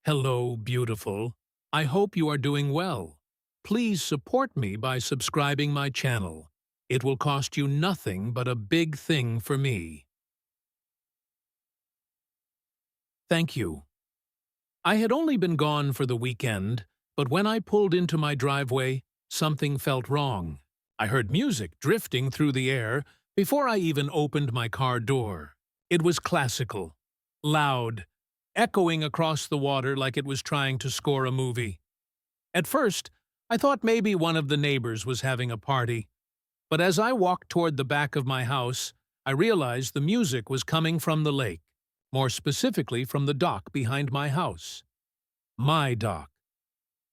Hello, beautiful. I hope you are doing well. Please support me by subscribing my channel. It will cost you nothing but a big thing for me. Thank you. I had only been gone for the weekend, but when I pulled into my driveway, something felt wrong. I heard music drifting through the air before I even opened my car door. It was classical, loud, echoing across the water like it was trying to score a movie. At first, I thought maybe one of the neighbors was having a party, but as I walked toward the back of my house, I realized the music was coming from the lake, more specifically from the dock behind my house. My dock.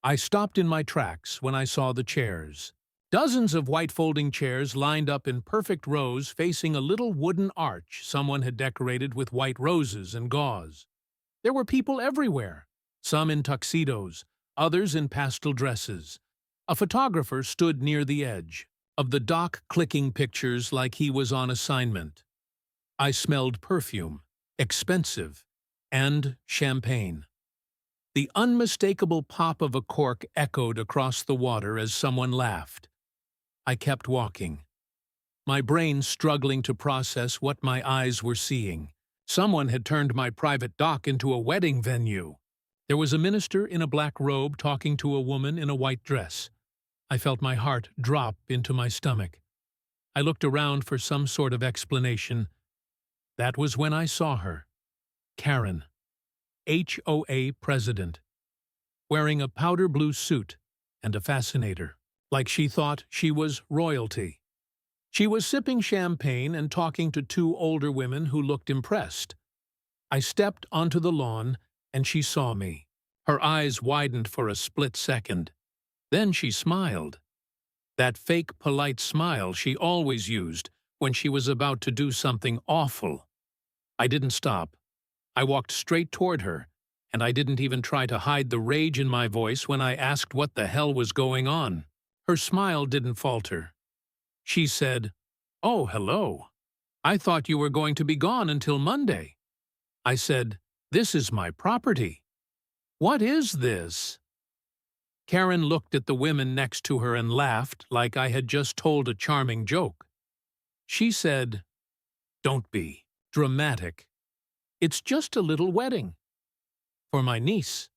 I stopped in my tracks when I saw the chairs. Dozens of white folding chairs lined up in perfect rows facing a little wooden arch someone had decorated with white roses and gauze. There were people everywhere, some in tuxedos, others in pastel dresses. A photographer stood near the edge of the dock clicking pictures like he was on assignment. I smelled perfume, expensive, and champagne. The unmistakable pop of a cork echoed across the water as someone laughed. I kept walking, my brain struggling to process what my eyes were seeing. Someone had turned my private dock into a wedding venue. There was a minister in a black robe talking to a woman in a white dress. I felt my heart drop into my stomach. I looked around for some sort of explanation. That was when I saw her. Kerren, HOA president, wearing a powder blue suit and a fascinator, like she thought she was royalty. She was sipping champagne and talking to two older women who looked impressed. I stepped onto the lawn, and she saw me. Her eyes widened for a split second. Then she smiled. That fake, polite smile she always used when she was about to do something awful. I didn't stop. I walked straight toward her, and I didn't even try to hide the rage in my voice when I asked what the hell was going on. Her smile didn't falter. She said, "Oh, hello. I thought you were going to be gone until Monday." I said, "This is my property." "What is this?" Kerren looked at the women next to her and laughed like I had just told a charming joke. She said, "Don't be dramatic. It's just a little wedding. For my niece.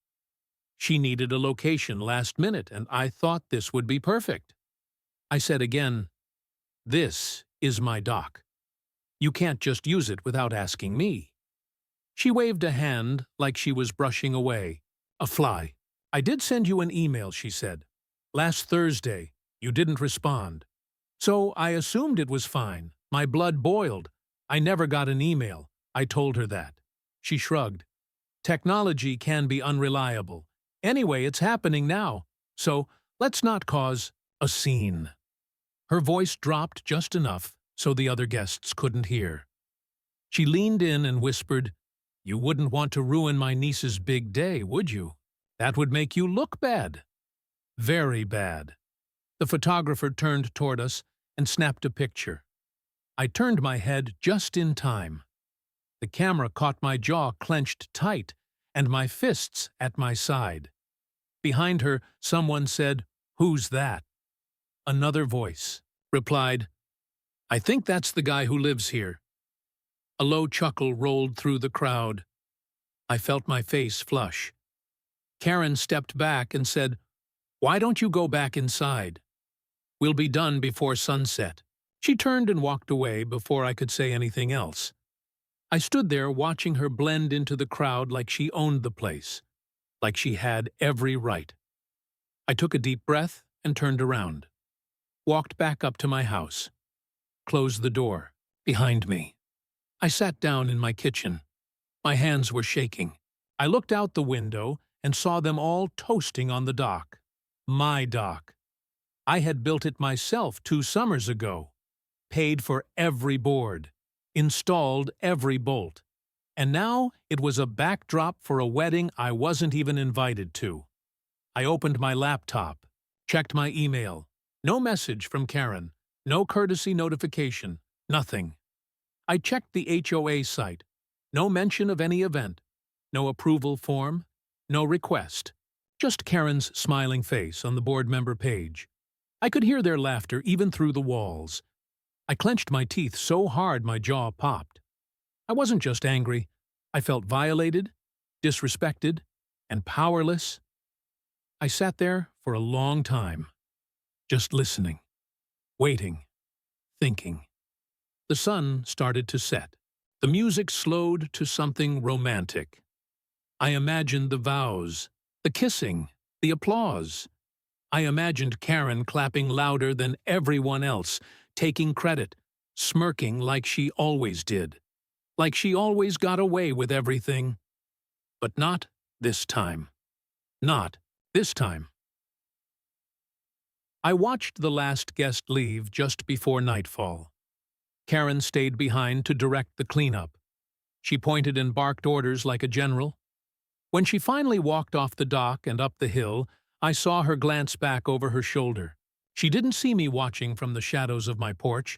She needed a location last minute, and I thought this would be perfect." I said again, "This is my dock. You can't just use it without asking me." She waved a hand like she was brushing away. "A fly. I did send you an email," she said. "Last Thursday. You didn't respond. So I assumed it was fine. My blood boiled. I never got an email." I told her that. She shrugged. "Technology can be unreliable. Anyway, it's happening now. So let's not cause a scene." Her voice dropped just enough so the other guests couldn't hear. She leaned in and whispered, "You wouldn't want to ruin my niece's big day, would you? That would make you look bad." Very bad. The photographer turned toward us and snapped a picture. I turned my head just in time. The camera caught my jaw clenched tight and my fists at my side. Behind her, someone said, "Who's that?" Another voice replied, "I think that's the guy who lives here." A low chuckle rolled through the crowd. I felt my face flush. Kerren stepped back and said, "Why don't you go back inside? We'll be done before sunset." She turned and walked away before I could say anything else. I stood there watching her blend into the crowd like she owned the place, like she had every right. I took a deep breath and turned around. Walked back up to my house. Closed the door behind me. I sat down in my kitchen. My hands were shaking. I looked out the window and saw them all toasting on the dock. My dock. I had built it myself 2 summers ago. Paid for every board. Installed every bolt. And now it was a backdrop for a wedding I wasn't even invited to. I opened my laptop. Checked my email. No message from Kerren. No courtesy notification. Nothing. I checked the HOA site. No mention of any event. No approval form. no request. Just Kerren's smiling face on the board member page. I could hear their laughter even through the walls. I clenched my teeth so hard my jaw popped. I wasn't just angry. I felt violated, disrespected, and powerless. I sat there for a long time, just listening, waiting, thinking. The sun started to set. The music slowed to something romantic. I imagined the vows, the kissing, the applause. I imagined Kerren clapping louder than everyone else, taking credit, smirking like she always did, like she always got away with everything. But not this time. Not this time. I watched the last guest leave just before nightfall. Kerren stayed behind to direct the cleanup. She pointed and barked orders like a general. When she finally walked off the dock and up the hill, I saw her glance back over her shoulder. She didn't see me watching from the shadows of my porch.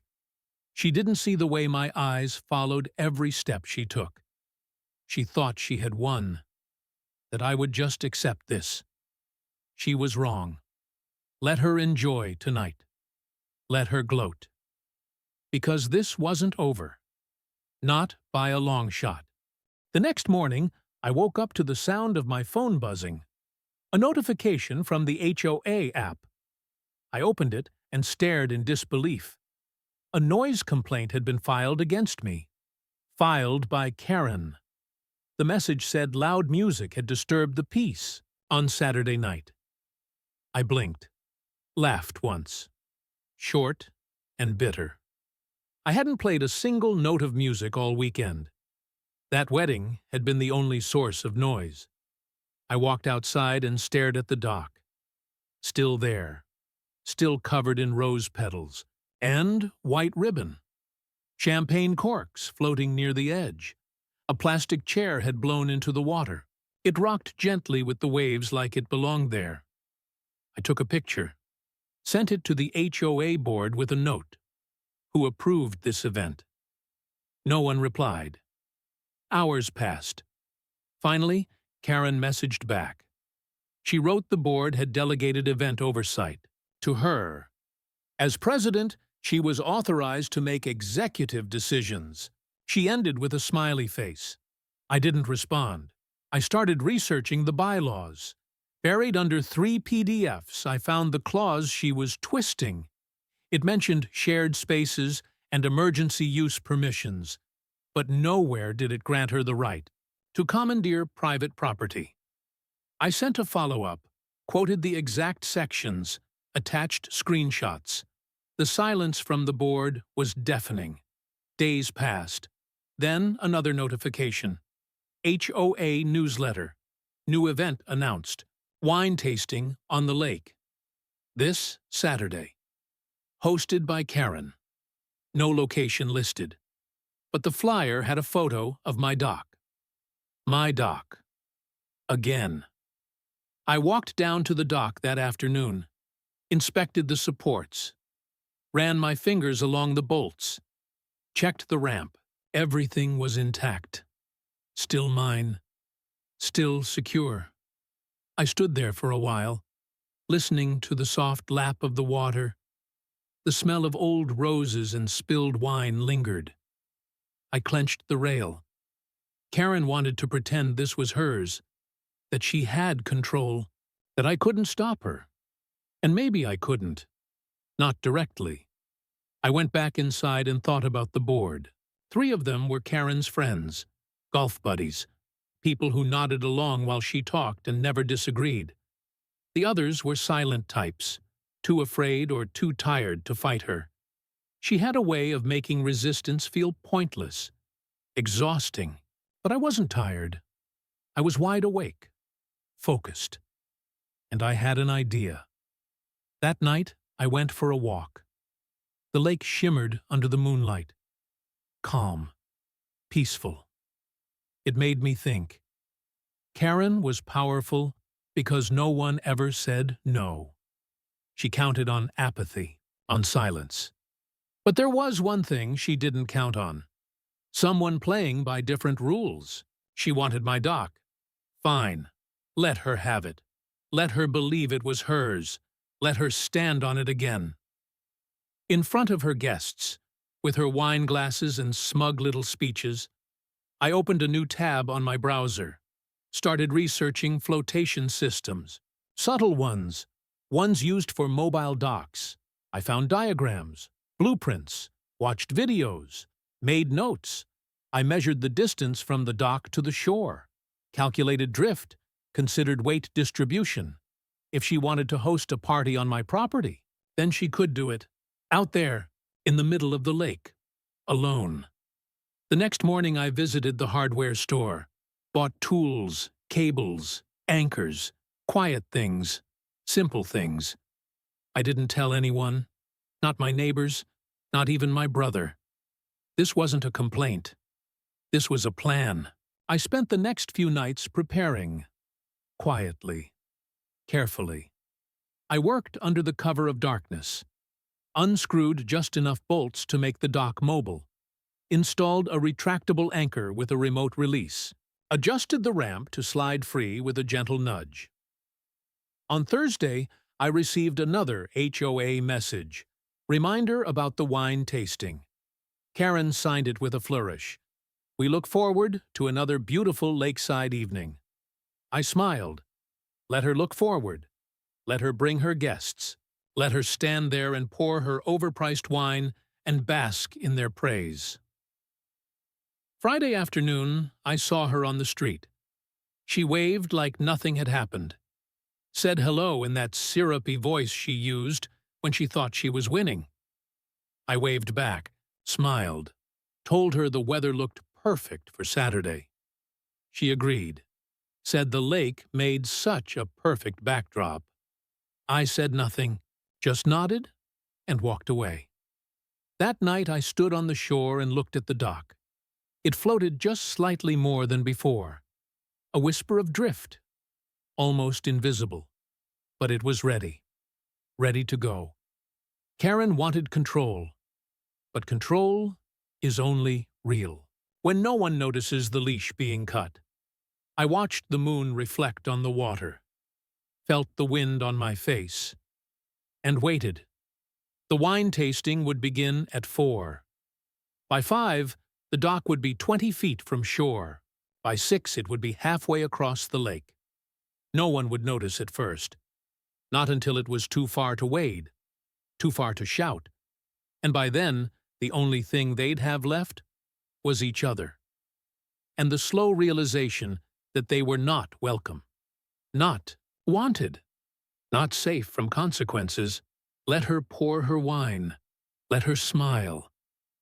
She didn't see the way my eyes followed every step she took. She thought she had won, that I would just accept this. She was wrong. Let her enjoy tonight. Let her gloat. Because this wasn't over. Not by a long shot. The next morning, I woke up to the sound of my phone buzzing. A notification from the HOA app. I opened it and stared in disbelief. A noise complaint had been filed against me. Filed by Kerren. The message said loud music had disturbed the peace on Saturday night. I blinked, laughed once. Short and bitter. I hadn't played a single note of music all weekend. That wedding had been the only source of noise. I walked outside and stared at the dock. Still there. Still covered in rose petals. And white ribbon. Champagne corks floating near the edge. A plastic chair had blown into the water. It rocked gently with the waves like it belonged there. I took a picture. Sent it to the HOA board with a note. Who approved this event? No one replied. Hours passed. Finally, Kerren messaged back. She wrote the board had delegated event oversight to her. As president, she was authorized to make executive decisions. She ended with a smiley face. I didn't respond. I started researching the bylaws. Buried under 3 PDFs, I found the clause she was twisting. It mentioned shared spaces and emergency use permissions, but nowhere did it grant her the right to commandeer private property. I sent a follow-up, quoted the exact sections, attached screenshots. The silence from the board was deafening. Days passed. Then another notification. HOA newsletter. New event announced. Wine tasting on the lake. This Saturday. Hosted by Kerren. No location listed. But the flyer had a photo of my dock. My dock. Again. I walked down to the dock that afternoon. Inspected the supports. Ran my fingers along the bolts. Checked the ramp. Everything was intact. Still mine. Still secure. I stood there for a while, listening to the soft lap of the water. The smell of old roses and spilled wine lingered. I clenched the rail. Kerren wanted to pretend this was hers, that she had control, that I couldn't stop her. And maybe I couldn't. Not directly. I went back inside and thought about the board. 3 of them were Kerren's friends, golf buddies, people who nodded along while she talked and never disagreed. The others were silent types, too afraid or too tired to fight her. She had a way of making resistance feel pointless, exhausting, but I wasn't tired. I was wide awake, focused, and I had an idea. That night, I went for a walk. The lake shimmered under the moonlight. Calm, peaceful. It made me think. Kerren was powerful because no one ever said no. She counted on apathy, on silence. But there was one thing she didn't count on. Someone playing by different rules. She wanted my dock. Fine. Let her have it. Let her believe it was hers. Let her stand on it again. In front of her guests, with her wine glasses and smug little speeches, I opened a new tab on my browser, started researching flotation systems, subtle ones used for mobile docks. I found diagrams, blueprints, watched videos, made notes. I measured the distance from the dock to the shore, calculated drift, considered weight distribution. If she wanted to host a party on my property, then she could do it, out there, in the middle of the lake, alone. The next morning I visited the hardware store, bought tools, cables, anchors, quiet things, simple things. I didn't tell anyone, not my neighbors, not even my brother. This wasn't a complaint. This was a plan. I spent the next few nights preparing, quietly, carefully. I worked under the cover of darkness, unscrewed just enough bolts to make the dock mobile, installed a retractable anchor with a remote release, adjusted the ramp to slide free with a gentle nudge. On Thursday, I received another HOA message, reminder about the wine tasting. Kerren signed it with a flourish. We look forward to another beautiful lakeside evening. I smiled. Let her look forward. Let her bring her guests. Let her stand there and pour her overpriced wine and bask in their praise. Friday afternoon, I saw her on the street. She waved like nothing had happened, said hello in that syrupy voice she used when she thought she was winning. I waved back, smiled, told her the weather looked perfect for Saturday. She agreed, said the lake made such a perfect backdrop. I said nothing, just nodded and walked away. That night I stood on the shore and looked at the dock. It floated just slightly more than before, a whisper of drift, almost invisible, but it was ready to go. Kerren wanted control, but control is only real when no one notices the leash being cut. I watched the moon reflect on the water, felt the wind on my face, and waited. The wine tasting would begin at 4. By 5, the dock would be 20 feet from shore. By 6, it would be halfway across the lake. No one would notice at first, not until it was too far to wade, too far to shout, and by then, the only thing they'd have left was each other, and the slow realization that they were not welcome, not wanted, not safe from consequences. Let her pour her wine, let her smile,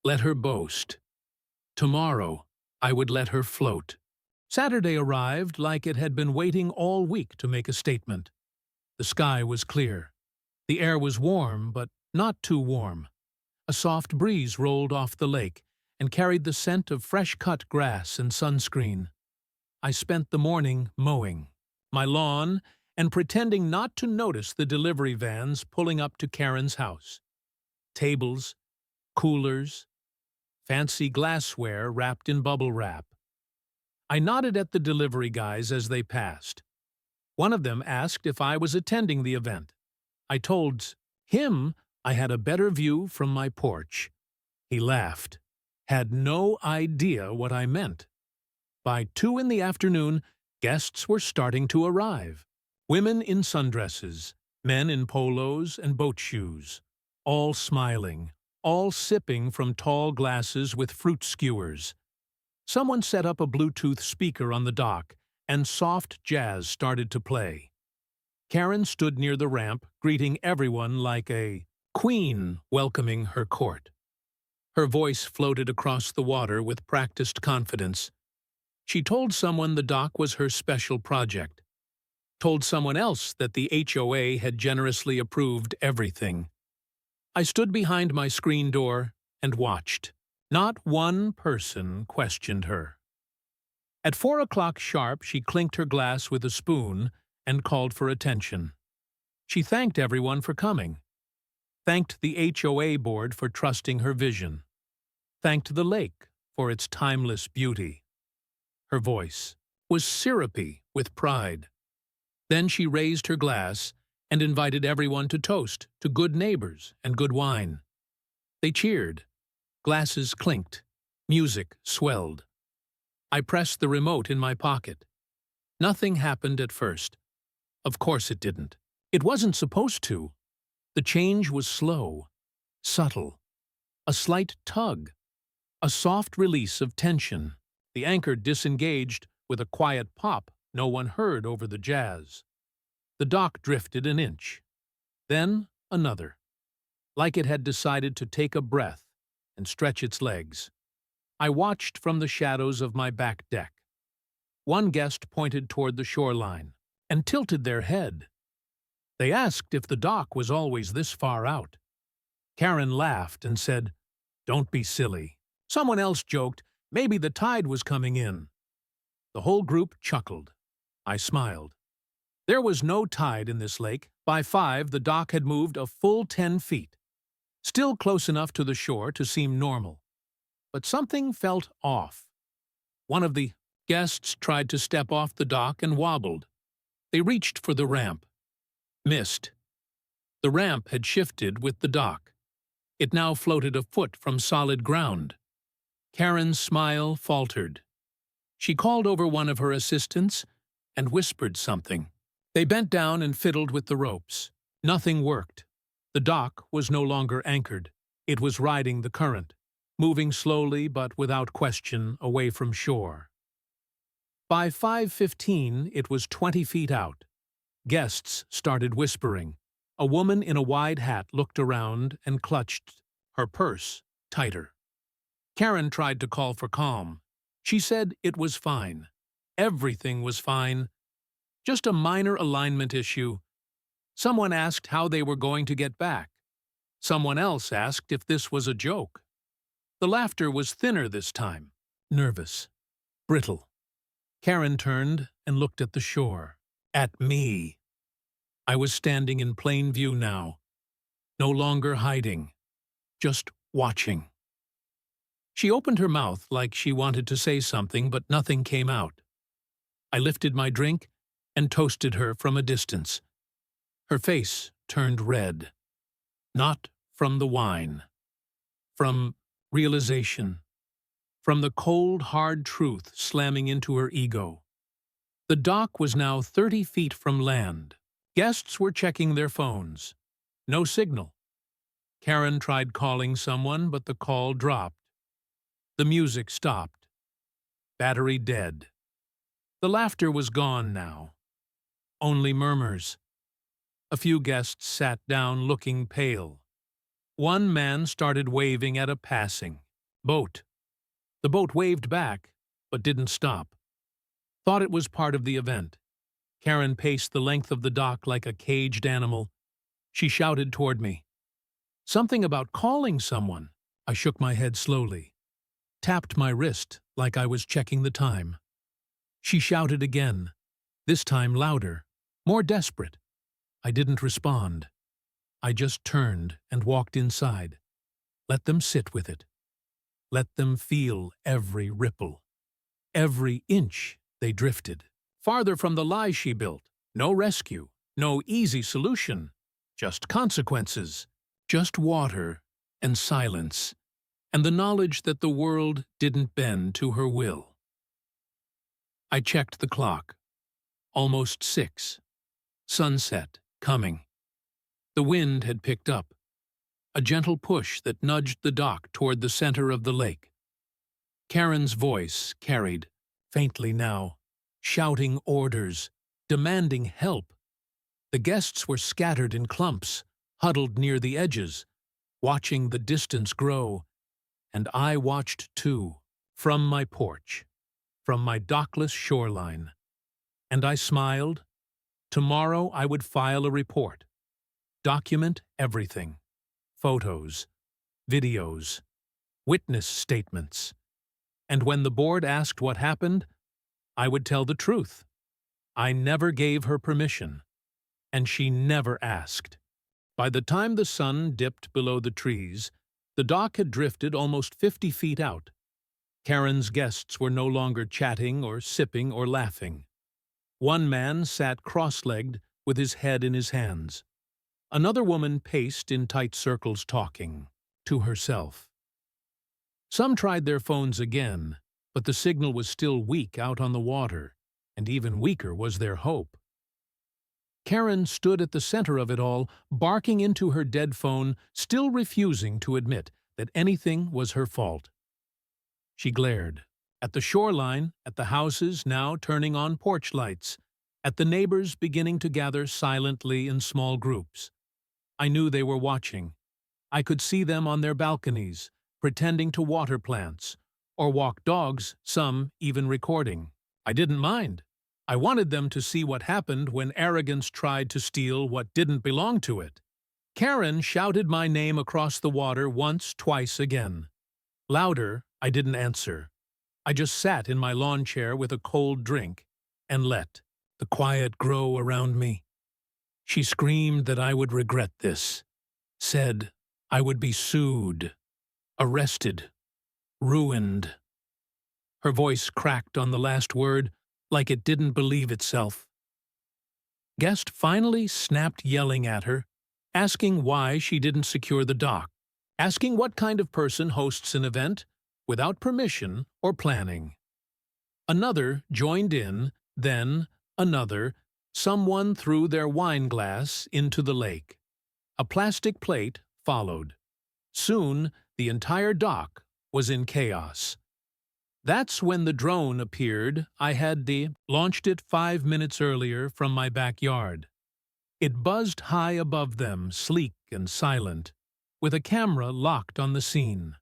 let her boast. Tomorrow, I would let her float. Saturday arrived like it had been waiting all week to make a statement. The sky was clear. The air was warm, but not too warm. A soft breeze rolled off the lake and carried the scent of fresh-cut grass and sunscreen. I spent the morning mowing my lawn and pretending not to notice the delivery vans pulling up to Kerren's house. Tables, coolers, fancy glassware wrapped in bubble wrap. I nodded at the delivery guys as they passed. One of them asked if I was attending the event. I told him I had a better view from my porch. He laughed, had no idea what I meant. By 2 in the afternoon, guests were starting to arrive. Women in sundresses, men in polos and boat shoes, all smiling, all sipping from tall glasses with fruit skewers. Someone set up a Bluetooth speaker on the dock, and soft jazz started to play. Kerren stood near the ramp, greeting everyone like a queen welcoming her court. Her voice floated across the water with practiced confidence. She told someone the dock was her special project, told someone else that the HOA had generously approved everything. I stood behind my screen door and watched. Not one person questioned her. At 4 o'clock sharp, she clinked her glass with a spoon and called for attention. She thanked everyone for coming, thanked the HOA board for trusting her vision, thanked the lake for its timeless beauty. Her voice was syrupy with pride. Then she raised her glass and invited everyone to toast to good neighbors and good wine. They cheered. Glasses clinked. Music swelled. I pressed the remote in my pocket. Nothing happened at first. Of course it didn't. It wasn't supposed to. The change was slow, subtle. A slight tug. A soft release of tension. The anchor disengaged with a quiet pop no one heard over the jazz. The dock drifted an inch. Then another. Like it had decided to take a breath and stretch its legs. I watched from the shadows of my back deck. One guest pointed toward the shoreline and tilted their head. They asked if the dock was always this far out. Kerren laughed and said, "Don't be silly." Someone else joked, maybe the tide was coming in. The whole group chuckled. I smiled. There was no tide in this lake. By 5, the dock had moved a full 10 feet. Still close enough to the shore to seem normal. But something felt off. One of the guests tried to step off the dock and wobbled. They reached for the ramp. Missed. The ramp had shifted with the dock. It now floated a foot from solid ground. Kerren's smile faltered. She called over one of her assistants and whispered something. They bent down and fiddled with the ropes. Nothing worked. The dock was no longer anchored. It was riding the current, moving slowly but without question away from shore. By 5:15, it was 20 feet out. Guests started whispering. A woman in a wide hat looked around and clutched her purse tighter. Kerren tried to call for calm. She said it was fine. Everything was fine. Just a minor alignment issue. Someone asked how they were going to get back. Someone else asked if this was a joke. The laughter was thinner this time. Nervous. Brittle. Kerren turned and looked at the shore. At me. I was standing in plain view now. No longer hiding. Just watching. She opened her mouth like she wanted to say something, but nothing came out. I lifted my drink and toasted her from a distance. Her face turned red. Not from the wine. From realization. From the cold, hard truth slamming into her ego. The dock was now 30 feet from land. Guests were checking their phones. No signal. Kerren tried calling someone, but the call dropped. The music stopped. Battery dead. The laughter was gone now. Only murmurs. A few guests sat down looking pale. One man started waving at a passing boat. The boat waved back, but didn't stop. Thought it was part of the event. Kerren paced the length of the dock like a caged animal. She shouted toward me. Something about calling someone. I shook my head slowly. Tapped my wrist like I was checking the time. She shouted again, this time louder, more desperate. I didn't respond. I just turned and walked inside. Let them sit with it. Let them feel every ripple. Every inch they drifted. Farther from the lie she built. No rescue. No easy solution. Just consequences. Just water and silence. And the knowledge that the world didn't bend to her will. I checked the clock. Almost 6. Sunset coming. The wind had picked up. A gentle push that nudged the dock toward the center of the lake. Kerren's voice carried, faintly now, shouting orders, demanding help. The guests were scattered in clumps, huddled near the edges, watching the distance grow. And I watched too, from my porch, from my dockless shoreline. And I smiled. Tomorrow I would file a report. Document everything. Photos, videos, witness statements. And when the board asked what happened, I would tell the truth. I never gave her permission, and she never asked. By the time the sun dipped below the trees, the dock had drifted almost 50 feet out. Kerren's guests were no longer chatting or sipping or laughing. One man sat cross-legged with his head in his hands. Another woman paced in tight circles talking to herself. Some tried their phones again, but the signal was still weak out on the water, and even weaker was their hope. Kerren stood at the center of it all, barking into her dead phone, still refusing to admit that anything was her fault. She glared at the shoreline, at the houses now turning on porch lights, at the neighbors beginning to gather silently in small groups. I knew they were watching. I could see them on their balconies, pretending to water plants, or walk dogs, some even recording. I didn't mind. I wanted them to see what happened when arrogance tried to steal what didn't belong to it. Kerren shouted my name across the water once, twice again. Louder, I didn't answer. I just sat in my lawn chair with a cold drink and let the quiet grow around me. She screamed that I would regret this, said I would be sued, arrested, ruined. Her voice cracked on the last word like it didn't believe itself. Guest finally snapped yelling at her, asking why she didn't secure the dock, asking what kind of person hosts an event without permission or planning. Another joined in, then another. Someone threw their wine glass into the lake. A plastic plate followed. Soon, the entire dock was in chaos. That's when the drone appeared. I had launched it 5 minutes earlier from my backyard. It buzzed high above them, sleek and silent, with a camera locked on the scene.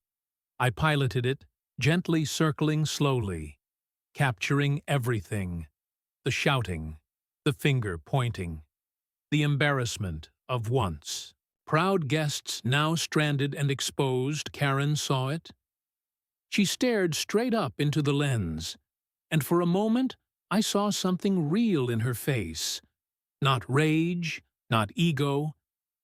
I piloted it, gently circling slowly, capturing everything: the shouting, the finger pointing, the embarrassment of once proud guests now stranded and exposed. Kerren saw it. She stared straight up into the lens, and for a moment I saw something real in her face. Not rage, not ego,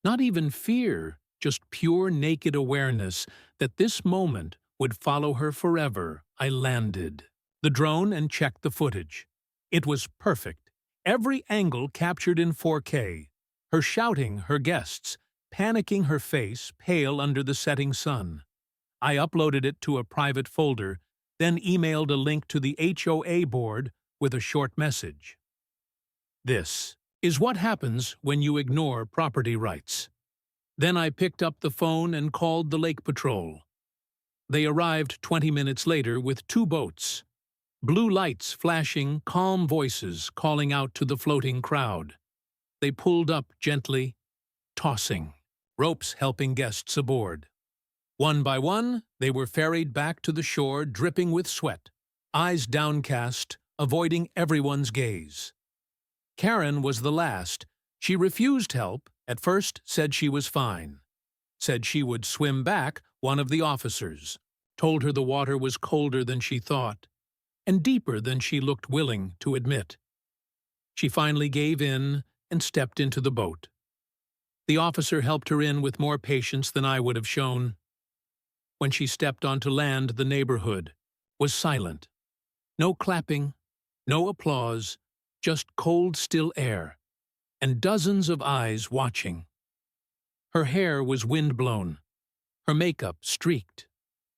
not even fear, just pure naked awareness that this moment would follow her forever. I landed the drone and checked the footage. It was perfect. Every angle captured in 4K. Her shouting, her guests, panicking, her face pale under the setting sun. I uploaded it to a private folder, then emailed a link to the HOA board with a short message. This is what happens when you ignore property rights. Then I picked up the phone and called the Lake Patrol. They arrived 20 minutes later with 2 boats. Blue lights flashing, calm voices calling out to the floating crowd. They pulled up gently, tossing, ropes helping guests aboard. One by one, they were ferried back to the shore, dripping with sweat, eyes downcast, avoiding everyone's gaze. Kerren was the last. She refused help, at first said she was fine. Said she would swim back. One of the officers told her the water was colder than she thought, and deeper than she looked willing to admit. She finally gave in and stepped into the boat. The officer helped her in with more patience than I would have shown. When she stepped onto land, the neighborhood was silent. No clapping, no applause, just cold, still air, and dozens of eyes watching. Her hair was wind-blown, her makeup streaked,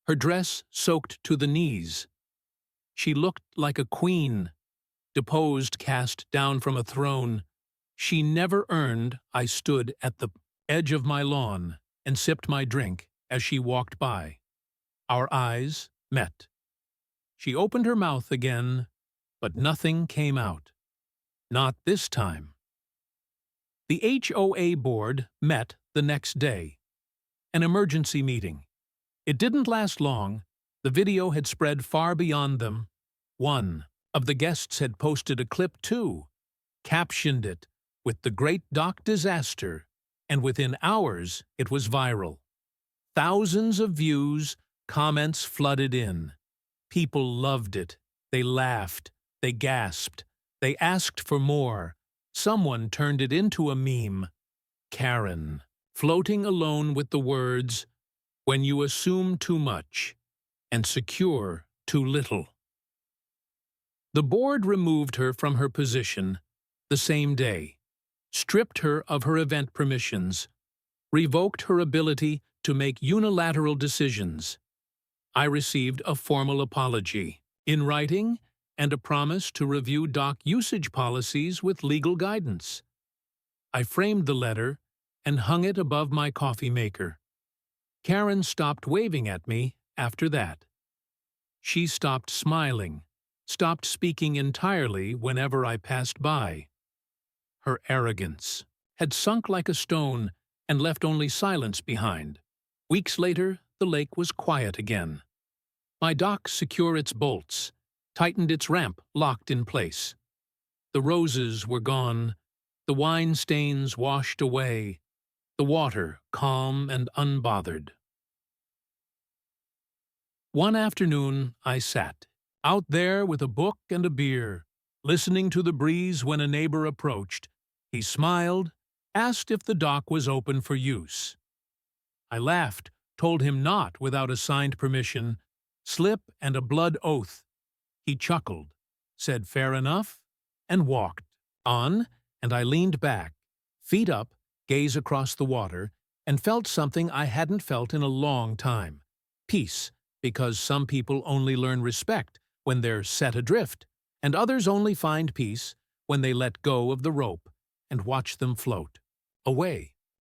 her dress soaked to the knees. She looked like a queen, deposed, cast down from a throne she never earned. I stood at the edge of my lawn and sipped my drink as she walked by. Our eyes met. She opened her mouth again, but nothing came out. Not this time. The HOA board met the next day. An emergency meeting. It didn't last long. The video had spread far beyond them. One of the guests had posted a clip too, captioned it with the Great Dock Disaster, and within hours it was viral. Thousands of views, comments flooded in. People loved it. They laughed. They gasped. They asked for more. Someone turned it into a meme. Kerren, floating alone with the words, "When you assume too much and secure too little." The board removed her from her position the same day, stripped her of her event permissions, revoked her ability to make unilateral decisions. I received a formal apology in writing and a promise to review dock usage policies with legal guidance. I framed the letter and hung it above my coffee maker. Kerren stopped waving at me after that. She stopped smiling, stopped speaking entirely whenever I passed by. Her arrogance had sunk like a stone and left only silence behind. Weeks later, the lake was quiet again. My dock secured its bolts, tightened its ramp locked in place. The roses were gone, the wine stains washed away, the water calm and unbothered. One afternoon I sat, out there with a book and a beer, listening to the breeze when a neighbor approached. He smiled, asked if the dock was open for use. I laughed, told him not without a signed permission, slip and a blood oath. He chuckled, said fair enough, and walked on, and I leaned back, feet up, gaze across the water, and felt something I hadn't felt in a long time. Peace, because some people only learn respect when they're set adrift, and others only find peace when they let go of the rope and watch them float away.